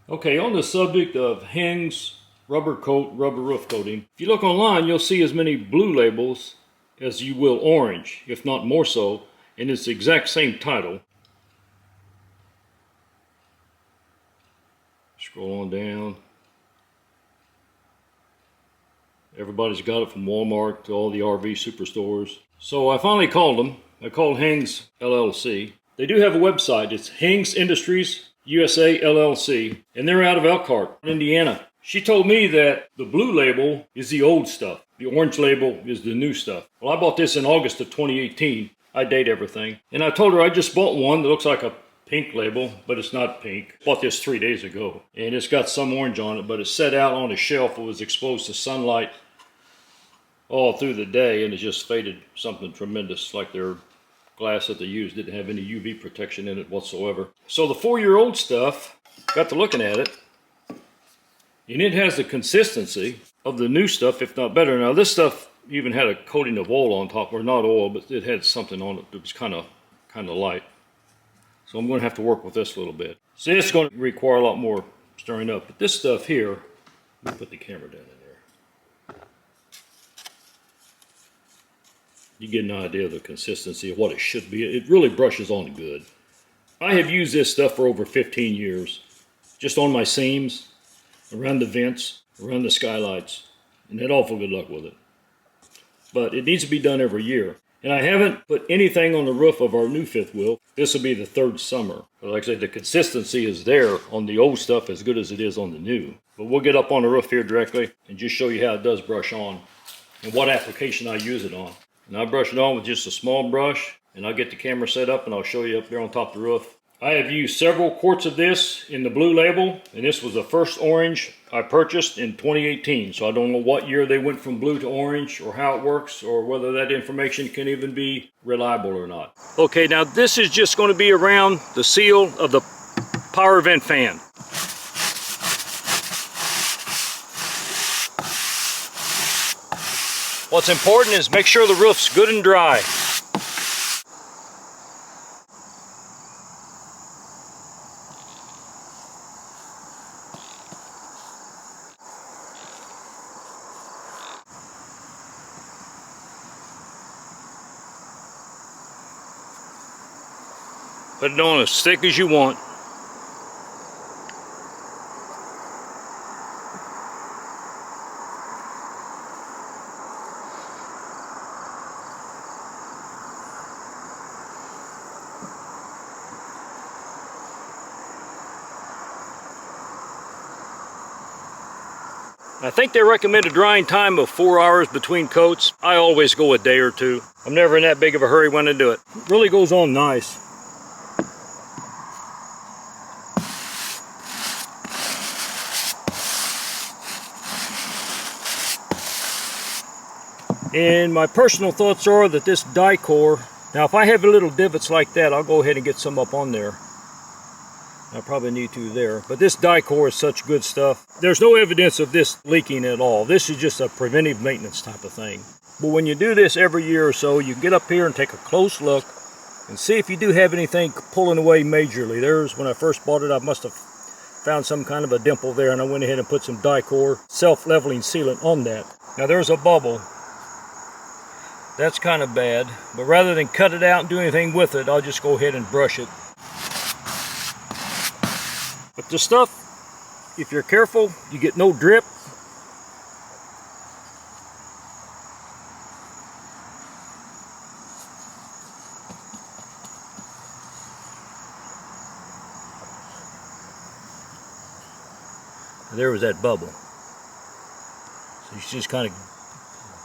Okay, on the subject of HENG'S rubber coat, rubber roof coating, if you look online, you'll see as many blue labels as you will orange, if not more so, and it's the exact same title. Scroll on down. Everybody's got it from Walmart to all the RV superstores. So I finally called them. I called HENG'S LLC. They do have a website. It's HENG'S Industries USA LLC, and they're out of Elkhart, Indiana. She told me that the blue label is the old stuff. The orange label is the new stuff. Well, I bought this in August of 2018. I date everything. And I told her I just bought one that looks like a pink label, but it's not pink. Bought this 3 days ago. And it's got some orange on it, but it's set out on a shelf. It was exposed to sunlight all through the day, and it just faded something tremendous, like their glass that they used didn't have any UV protection in it whatsoever. So the 4-year-old stuff, got to looking at it, and it has the consistency of the new stuff, if not better. Now this stuff even had a coating of oil on top, or not oil, but it had something on it that was kind of light. So I'm going to have to work with this a little bit. So it's going to require a lot more stirring up. But this stuff here, let me put the camera down in there. You get an idea of the consistency of what it should be. It really brushes on good. I have used this stuff for over 15 years. Just on my seams, around the vents, around the skylights. And had awful good luck with it. But it needs to be done every year. And I haven't put anything on the roof of our new fifth wheel. This will be the 3rd summer. But like I said, the consistency is there on the old stuff as good as it is on the new. But we'll get up on the roof here directly and just show you how it does brush on and what application I use it on. And I brush it on with just a small brush, and I'll get the camera set up and I'll show you up there on top of the roof. I have used several quarts of this in the blue label, and this was the first orange I purchased in 2018. So I don't know what year they went from blue to orange or how it works or whether that information can even be reliable or not. Okay, now this is just going to be around the seal of the power vent fan. What's important is make sure the roof's good and dry. Put it on as thick as you want. I think they recommend a drying time of 4 hours between coats. I always go a day or two. I'm never in that big of a hurry when I do it. It really goes on nice. And my personal thoughts are that this die core, now if I have little divots like that, I'll go ahead and get some up on there. I probably need to there. But this die core is such good stuff. There's no evidence of this leaking at all. This is just a preventive maintenance type of thing. But when you do this every year or so, you get up here and take a close look and see if you do have anything pulling away majorly. There's, when I first bought it, I must have found some kind of a dimple there, and I went ahead and put some die core self-leveling sealant on that. Now there's a bubble. That's kind of bad. But rather than cut it out and do anything with it, I'll just go ahead and brush it. But the stuff, if you're careful, you get no drip. There was that bubble. So you just kind of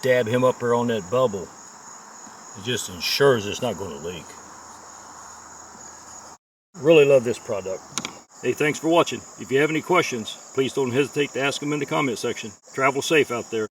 dab him up there on that bubble. It just ensures it's not going to leak. Really love this product. Hey, thanks for watching. If you have any questions, please don't hesitate to ask them in the comment section. Travel safe out there.